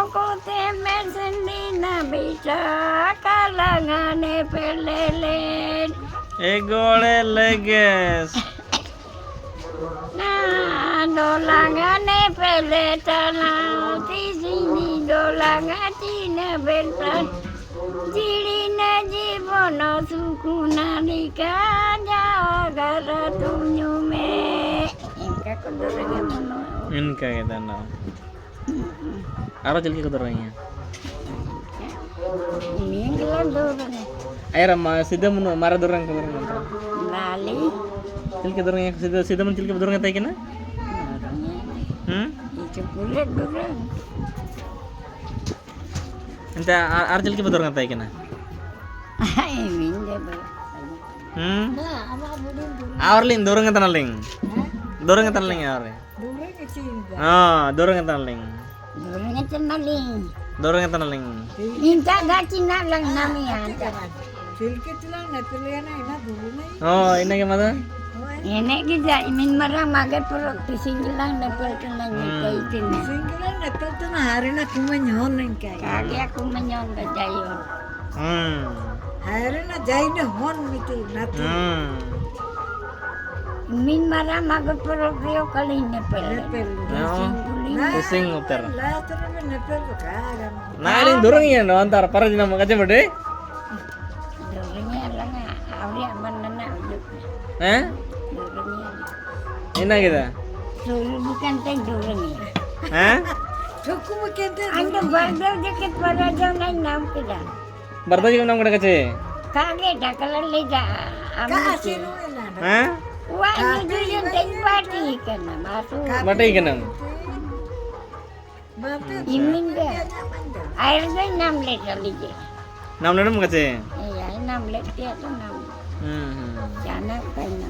aku temen sendina bisa kalangane pelelet. Egole leges. Nah, dolangane peletana di sini dolangatina bentan. Jirina jibono sukuna nikanya gara tunyume. Inka kodornya mono. Inka kita no. Aro jelki kodornya. Ini yang gelan dorongnya. Ayo Rama, sida mun mara dorang kodornya. Lali. Jelki dorangnya sida mun jelki dorangnya tay kena? Itu pula dorong. Ente ar jelki dorangnya tay kena? Ini dia ba. Nah, ama budin dorong. Awarling dorangnya tanaling. Dorangnya tanaling awre. Dorong cinta. Ah, dorangnya tanaling. Dorongnya tenaling. Dorangnya tanaling. Minta gacina lang namian. Silke tulang na pilihan na ina dulu na. Oh, ini gimana? Ini kita imin marang magat perut pisinggilang na peltunan kaitin. Singgilan na pelto na hari na kumanyon ng kay. Kagi aku menyong ke jayon. Hari na jay na hon miti natu. Imin marang magat perut rio kali na pelet. Pusing utar. La tara na pelto karam. Nah, ini dorangnya no antar para jina makaje bade. Dorongnya lang awri manana uduk. Dorongnya. Ina kita. Suruh bukan teh dorongnya. Choku mo kente. Anda bardau deket pada jangan nam kita. Barta juga nang kada kace. Kage dah kalau lega Ka amin. asino ina. Wah ini yang tempati kan masuk. Bate ikanam. Bate. Imin dah. Air dah 6 liter lagi. Nam nanam kace. Iya 6 liter tu 6. Jangan kena.